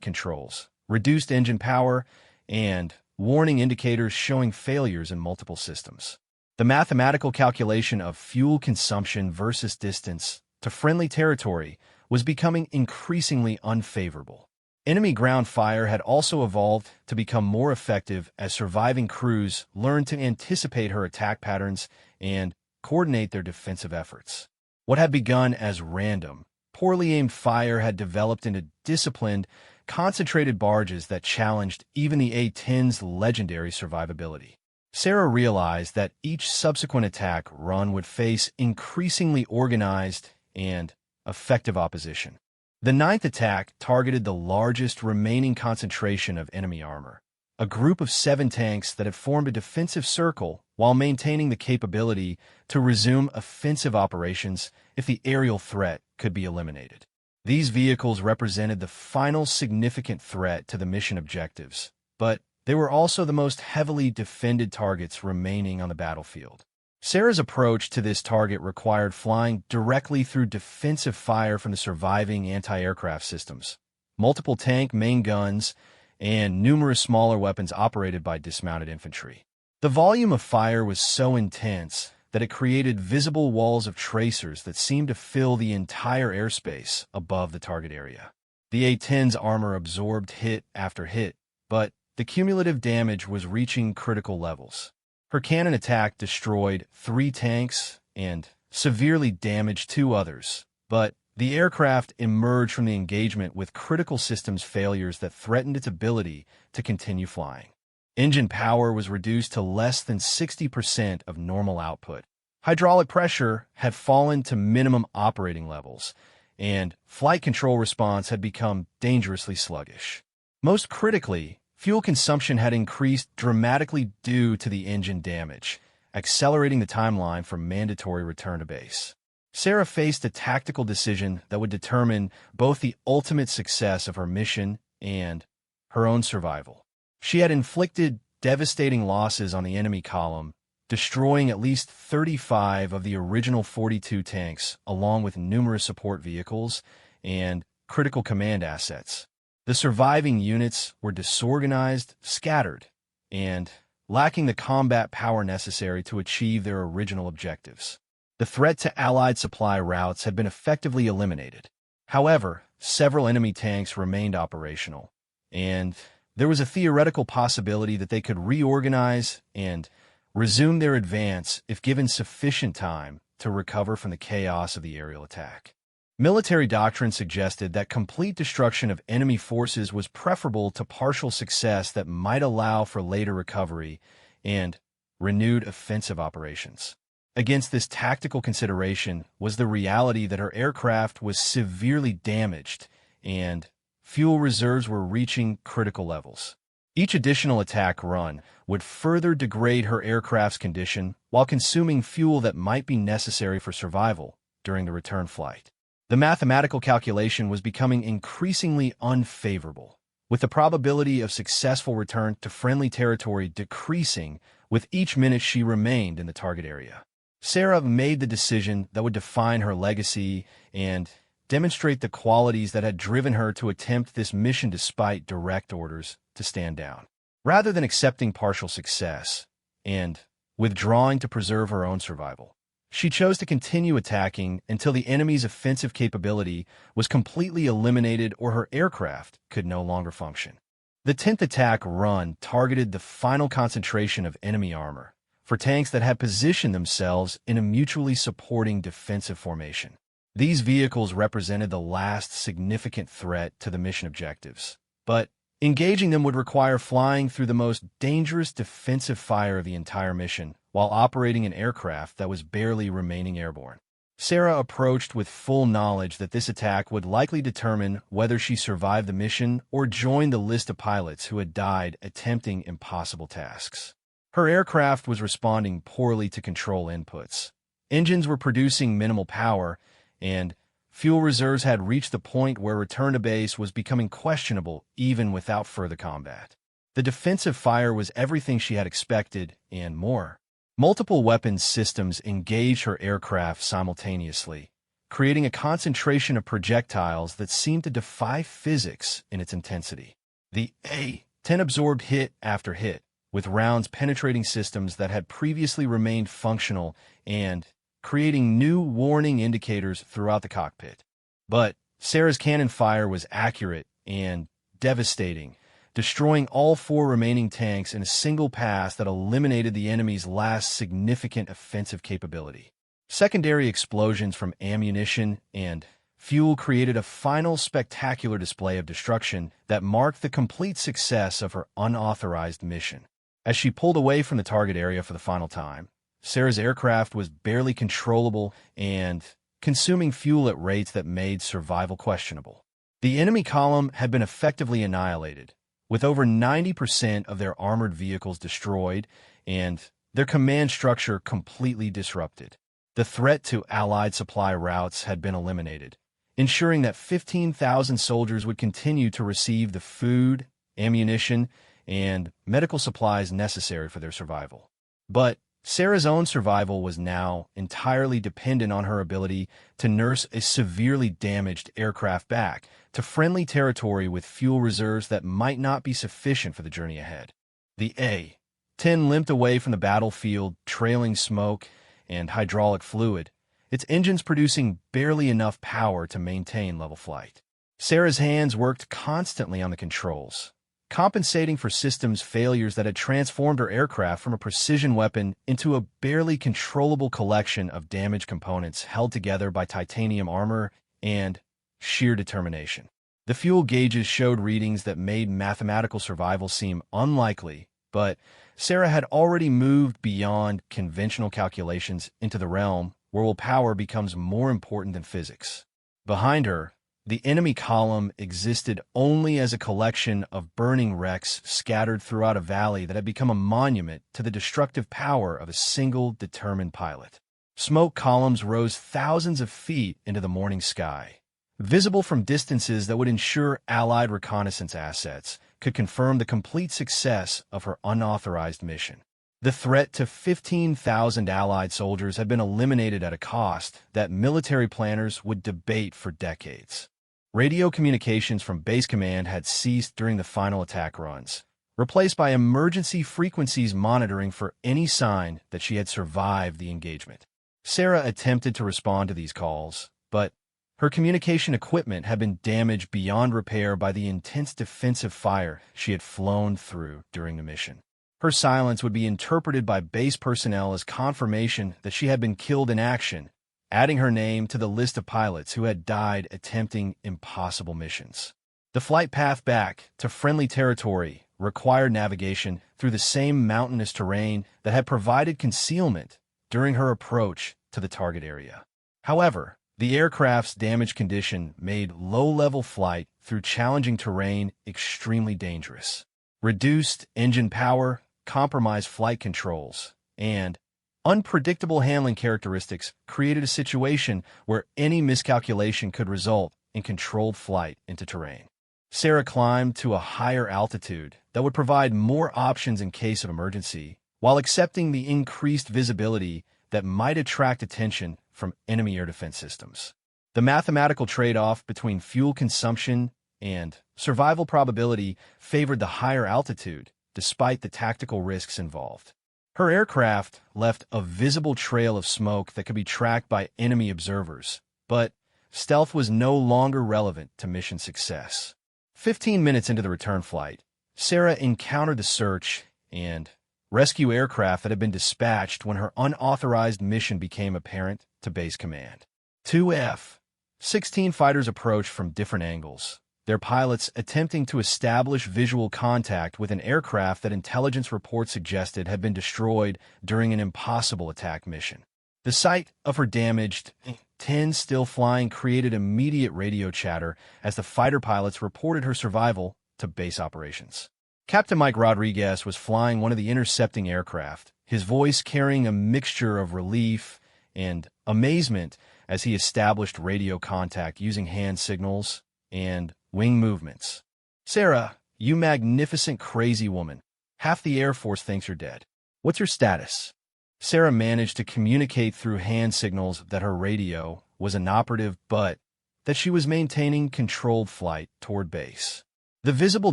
controls, reduced engine power, and warning indicators showing failures in multiple systems. The mathematical calculation of fuel consumption versus distance to friendly territory was becoming increasingly unfavorable. Enemy ground fire had also evolved to become more effective as surviving crews learned to anticipate her attack patterns and coordinate their defensive efforts. What had begun as random, poorly aimed fire had developed into disciplined, concentrated barrages that challenged even the A-10's legendary survivability. Sarah realized that each subsequent attack run would face increasingly organized and effective opposition. The ninth attack targeted the largest remaining concentration of enemy armor, a group of 7 tanks that had formed a defensive circle while maintaining the capability to resume offensive operations if the aerial threat could be eliminated. These vehicles represented the final significant threat to the mission objectives, but they were also the most heavily defended targets remaining on the battlefield. Sarah's approach to this target required flying directly through defensive fire from the surviving anti-aircraft systems, multiple tank main guns, and numerous smaller weapons operated by dismounted infantry. The volume of fire was so intense that it created visible walls of tracers that seemed to fill the entire airspace above the target area. The A-10's armor absorbed hit after hit, but the cumulative damage was reaching critical levels. Her cannon attack destroyed 3 tanks and severely damaged 2 others, but the aircraft emerged from the engagement with critical systems failures that threatened its ability to continue flying. Engine power was reduced to less than 60% of normal output. Hydraulic pressure had fallen to minimum operating levels, and flight control response had become dangerously sluggish. Most critically, fuel consumption had increased dramatically due to the engine damage, accelerating the timeline for mandatory return to base. Sarah faced a tactical decision that would determine both the ultimate success of her mission and her own survival. She had inflicted devastating losses on the enemy column, destroying at least 35 of the original 42 tanks, along with numerous support vehicles and critical command assets. The surviving units were disorganized, scattered, and lacking the combat power necessary to achieve their original objectives. The threat to Allied supply routes had been effectively eliminated. However, several enemy tanks remained operational, and there was a theoretical possibility that they could reorganize and resume their advance if given sufficient time to recover from the chaos of the aerial attack. Military doctrine suggested that complete destruction of enemy forces was preferable to partial success that might allow for later recovery and renewed offensive operations. Against this tactical consideration was the reality that her aircraft was severely damaged and fuel reserves were reaching critical levels. Each additional attack run would further degrade her aircraft's condition while consuming fuel that might be necessary for survival during the return flight. The mathematical calculation was becoming increasingly unfavorable, with the probability of successful return to friendly territory decreasing with each minute she remained in the target area. Sarah made the decision that would define her legacy and demonstrate the qualities that had driven her to attempt this mission despite direct orders to stand down. Rather than accepting partial success and withdrawing to preserve her own survival, she chose to continue attacking until the enemy's offensive capability was completely eliminated or her aircraft could no longer function. The 10th attack run targeted the final concentration of enemy armor for tanks that had positioned themselves in a mutually supporting defensive formation. These vehicles represented the last significant threat to the mission objectives, but engaging them would require flying through the most dangerous defensive fire of the entire mission while operating an aircraft that was barely remaining airborne. Sarah approached with full knowledge that this attack would likely determine whether she survived the mission or joined the list of pilots who had died attempting impossible tasks. Her aircraft was responding poorly to control inputs. Engines were producing minimal power, and fuel reserves had reached the point where return to base was becoming questionable even without further combat. The defensive fire was everything she had expected and more. Multiple weapons systems engaged her aircraft simultaneously, creating a concentration of projectiles that seemed to defy physics in its intensity. The A-10 absorbed hit after hit, with rounds penetrating systems that had previously remained functional and creating new warning indicators throughout the cockpit. But Sarah's cannon fire was accurate and devastating, destroying all 4 remaining tanks in a single pass that eliminated the enemy's last significant offensive capability. Secondary explosions from ammunition and fuel created a final spectacular display of destruction that marked the complete success of her unauthorized mission. As she pulled away from the target area for the final time, Sarah's aircraft was barely controllable and consuming fuel at rates that made survival questionable. The enemy column had been effectively annihilated, with over 90% of their armored vehicles destroyed and their command structure completely disrupted. The threat to Allied supply routes had been eliminated, ensuring that 15,000 soldiers would continue to receive the food, ammunition, and medical supplies necessary for their survival. But Sarah's own survival was now entirely dependent on her ability to nurse a severely damaged aircraft back to friendly territory with fuel reserves that might not be sufficient for the journey ahead. The A-10 limped away from the battlefield, trailing smoke and hydraulic fluid, its engines producing barely enough power to maintain level flight. Sarah's hands worked constantly on the controls, compensating for systems failures that had transformed her aircraft from a precision weapon into a barely controllable collection of damaged components held together by titanium armor and sheer determination. The fuel gauges showed readings that made mathematical survival seem unlikely, but Sarah had already moved beyond conventional calculations into the realm where willpower becomes more important than physics. Behind her, the enemy column existed only as a collection of burning wrecks scattered throughout a valley that had become a monument to the destructive power of a single determined pilot. Smoke columns rose thousands of feet into the morning sky, visible from distances that would ensure Allied reconnaissance assets could confirm the complete success of her unauthorized mission. The threat to 15,000 Allied soldiers had been eliminated at a cost that military planners would debate for decades. Radio communications from Base Command had ceased during the final attack runs, replaced by emergency frequencies monitoring for any sign that she had survived the engagement. Sarah attempted to respond to these calls, but her communication equipment had been damaged beyond repair by the intense defensive fire she had flown through during the mission. Her silence would be interpreted by base personnel as confirmation that she had been killed in action, adding her name to the list of pilots who had died attempting impossible missions. The flight path back to friendly territory required navigation through the same mountainous terrain that had provided concealment during her approach to the target area. However, the aircraft's damaged condition made low-level flight through challenging terrain extremely dangerous. Reduced engine power, compromised flight controls, and unpredictable handling characteristics created a situation where any miscalculation could result in controlled flight into terrain. Sarah climbed to a higher altitude that would provide more options in case of emergency, while accepting the increased visibility that might attract attention from enemy air defense systems. The mathematical trade-off between fuel consumption and survival probability favored the higher altitude, despite the tactical risks involved. Her aircraft left a visible trail of smoke that could be tracked by enemy observers, but stealth was no longer relevant to mission success. 15 minutes into the return flight, Sarah encountered the search and rescue aircraft that had been dispatched when her unauthorized mission became apparent to Base Command. Two F-16 fighters approached from different angles, their pilots attempting to establish visual contact with an aircraft that intelligence reports suggested had been destroyed during an impossible attack mission. The sight of her damaged F-10 still flying created immediate radio chatter as the fighter pilots reported her survival to base operations. Captain Mike Rodriguez was flying one of the intercepting aircraft, his voice carrying a mixture of relief and amazement as he established radio contact using hand signals and wing movements. "Sarah, you magnificent crazy woman. Half the Air Force thinks you're dead. What's your status?" Sarah managed to communicate through hand signals that her radio was inoperative, but that she was maintaining controlled flight toward base. The visible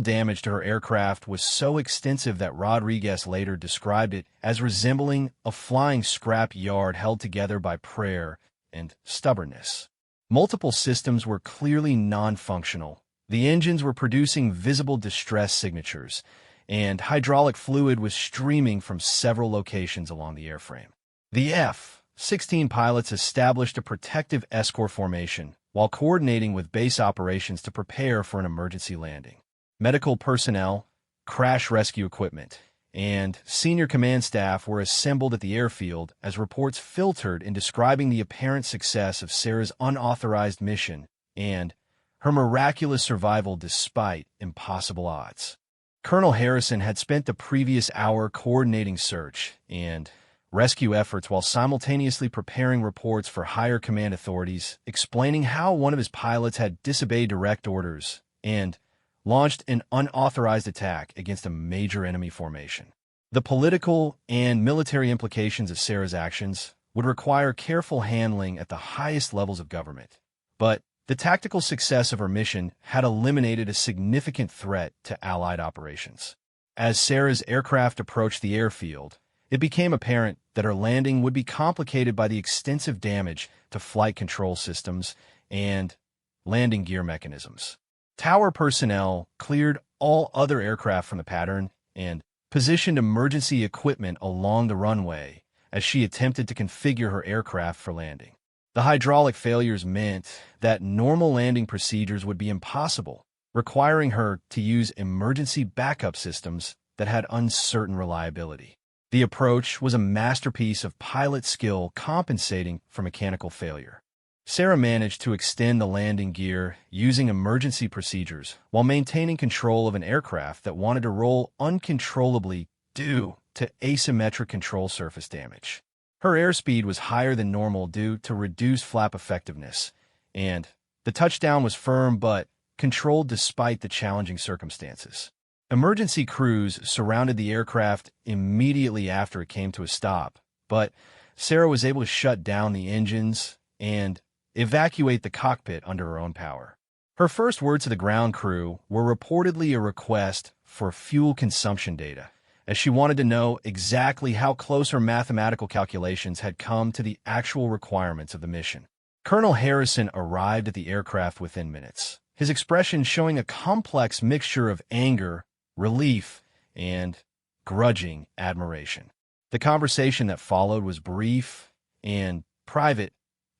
damage to her aircraft was so extensive that Rodriguez later described it as resembling a flying scrap yard held together by prayer and stubbornness. Multiple systems were clearly non-functional. The engines were producing visible distress signatures, and hydraulic fluid was streaming from several locations along the airframe. The F-16 pilots established a protective escort formation while coordinating with base operations to prepare for an emergency landing. Medical personnel, crash rescue equipment, and senior command staff were assembled at the airfield as reports filtered in describing the apparent success of Sarah's unauthorized mission and her miraculous survival despite impossible odds. Colonel Harrison had spent the previous hour coordinating search and rescue efforts while simultaneously preparing reports for higher command authorities, explaining how one of his pilots had disobeyed direct orders and launched an unauthorized attack against a major enemy formation. The political and military implications of Sarah's actions would require careful handling at the highest levels of government. But the tactical success of her mission had eliminated a significant threat to Allied operations. As Sarah's aircraft approached the airfield, it became apparent that her landing would be complicated by the extensive damage to flight control systems and landing gear mechanisms. Tower personnel cleared all other aircraft from the pattern and positioned emergency equipment along the runway as she attempted to configure her aircraft for landing. The hydraulic failures meant that normal landing procedures would be impossible, requiring her to use emergency backup systems that had uncertain reliability. The approach was a masterpiece of pilot skill compensating for mechanical failure. Sarah managed to extend the landing gear using emergency procedures while maintaining control of an aircraft that wanted to roll uncontrollably due to asymmetric control surface damage. Her airspeed was higher than normal due to reduced flap effectiveness, and the touchdown was firm but controlled despite the challenging circumstances. Emergency crews surrounded the aircraft immediately after it came to a stop, but Sarah was able to shut down the engines and evacuate the cockpit under her own power. Her first words to the ground crew were reportedly a request for fuel consumption data, as she wanted to know exactly how close her mathematical calculations had come to the actual requirements of the mission. Colonel Harrison arrived at the aircraft within minutes, his expression showing a complex mixture of anger, relief, and grudging admiration. The conversation that followed was brief and private,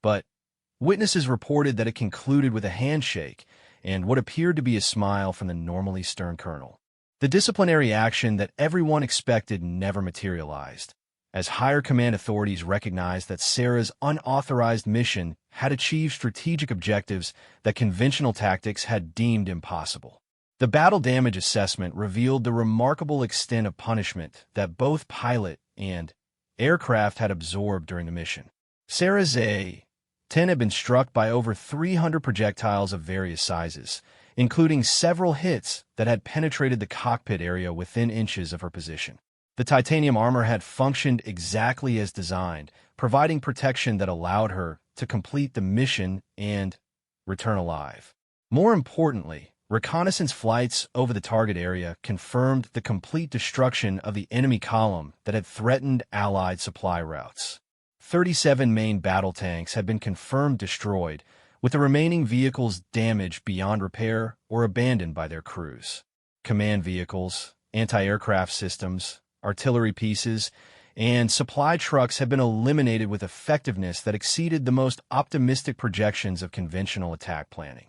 but witnesses reported that it concluded with a handshake and what appeared to be a smile from the normally stern colonel. The disciplinary action that everyone expected never materialized, as higher command authorities recognized that Sarah's unauthorized mission had achieved strategic objectives that conventional tactics had deemed impossible. The battle damage assessment revealed the remarkable extent of punishment that both pilot and aircraft had absorbed during the mission. Sarah's A-10 had been struck by over 300 projectiles of various sizes, including several hits that had penetrated the cockpit area within inches of her position. The titanium armor had functioned exactly as designed, providing protection that allowed her to complete the mission and return alive. More importantly, reconnaissance flights over the target area confirmed the complete destruction of the enemy column that had threatened Allied supply routes. 37 main battle tanks had been confirmed destroyed, with the remaining vehicles damaged beyond repair or abandoned by their crews. Command vehicles, anti-aircraft systems, artillery pieces, and supply trucks had been eliminated with effectiveness that exceeded the most optimistic projections of conventional attack planning.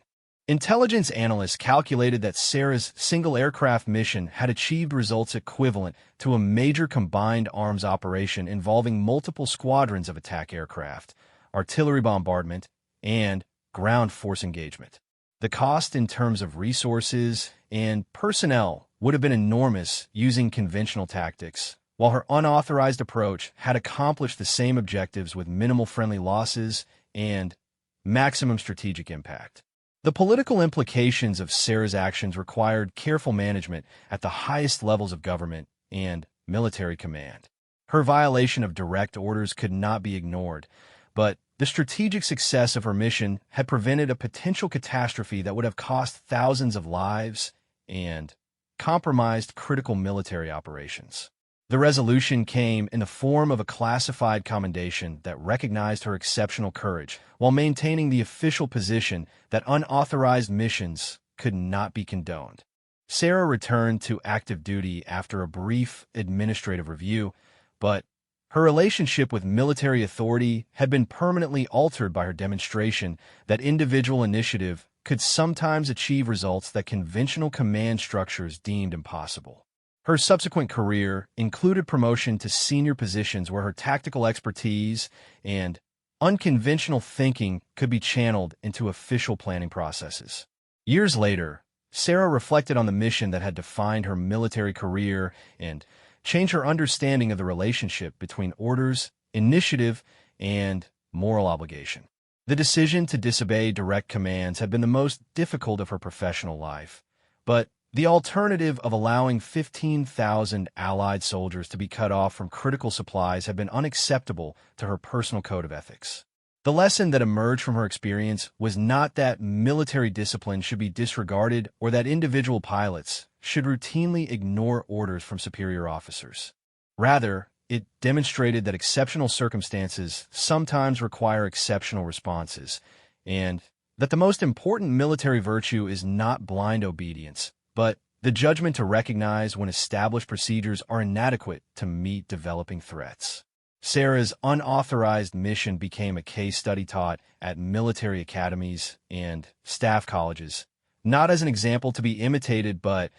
Intelligence analysts calculated that Sarah's single aircraft mission had achieved results equivalent to a major combined arms operation involving multiple squadrons of attack aircraft, artillery bombardment, and ground force engagement. The cost in terms of resources and personnel would have been enormous using conventional tactics, while her unauthorized approach had accomplished the same objectives with minimal friendly losses and maximum strategic impact. The political implications of Sarah's actions required careful management at the highest levels of government and military command. Her violation of direct orders could not be ignored, but the strategic success of her mission had prevented a potential catastrophe that would have cost thousands of lives and compromised critical military operations. The resolution came in the form of a classified commendation that recognized her exceptional courage while maintaining the official position that unauthorized missions could not be condoned. Sarah returned to active duty after a brief administrative review, but her relationship with military authority had been permanently altered by her demonstration that individual initiative could sometimes achieve results that conventional command structures deemed impossible. Her subsequent career included promotion to senior positions where her tactical expertise and unconventional thinking could be channeled into official planning processes. Years later, Sarah reflected on the mission that had defined her military career and changed her understanding of the relationship between orders, initiative, and moral obligation. The decision to disobey direct commands had been the most difficult of her professional life, but The alternative of allowing 15,000 Allied soldiers to be cut off from critical supplies had been unacceptable to her personal code of ethics. The lesson that emerged from her experience was not that military discipline should be disregarded or that individual pilots should routinely ignore orders from superior officers. Rather, it demonstrated that exceptional circumstances sometimes require exceptional responses, and that the most important military virtue is not blind obedience, but the judgment to recognize when established procedures are inadequate to meet developing threats. Sarah's unauthorized mission became a case study taught at military academies and staff colleges, not as an example to be imitated, but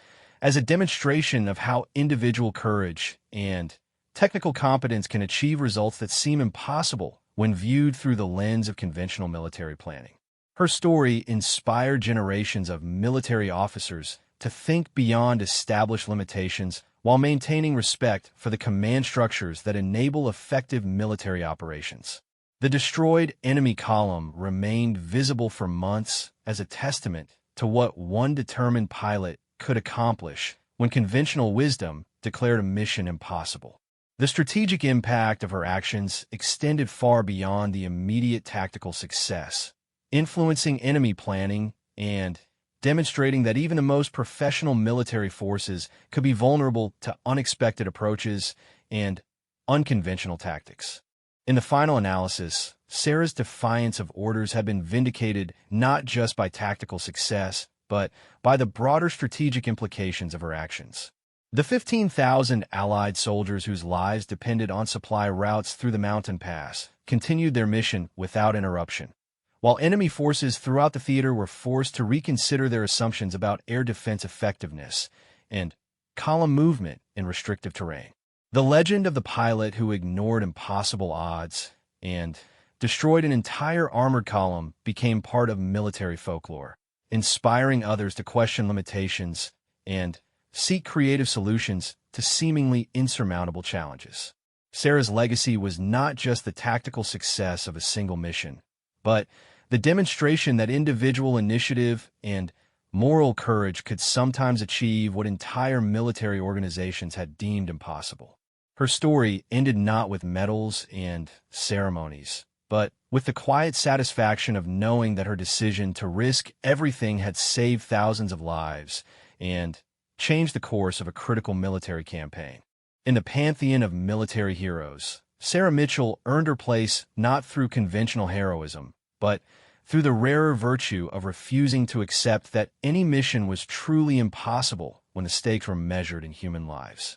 as a demonstration of how individual courage and technical competence can achieve results that seem impossible when viewed through the lens of conventional military planning. Her story inspired generations of military officers to think beyond established limitations while maintaining respect for the command structures that enable effective military operations. The destroyed enemy column remained visible for months as a testament to what one determined pilot could accomplish when conventional wisdom declared a mission impossible. The strategic impact of her actions extended far beyond the immediate tactical success, influencing enemy planning and demonstrating that even the most professional military forces could be vulnerable to unexpected approaches and unconventional tactics. In the final analysis, Sarah's defiance of orders had been vindicated not just by tactical success, but by the broader strategic implications of her actions. The 15,000 Allied soldiers whose lives depended on supply routes through the mountain pass continued their mission without interruption, while enemy forces throughout the theater were forced to reconsider their assumptions about air defense effectiveness and column movement in restrictive terrain. The legend of the pilot who ignored impossible odds and destroyed an entire armored column became part of military folklore, inspiring others to question limitations and seek creative solutions to seemingly insurmountable challenges. Sarah's legacy was not just the tactical success of a single mission, but the demonstration that individual initiative and moral courage could sometimes achieve what entire military organizations had deemed impossible. Her story ended not with medals and ceremonies, but with the quiet satisfaction of knowing that her decision to risk everything had saved thousands of lives and changed the course of a critical military campaign. In the pantheon of military heroes, Sarah Mitchell earned her place not through conventional heroism, but through the rarer virtue of refusing to accept that any mission was truly impossible when the stakes were measured in human lives.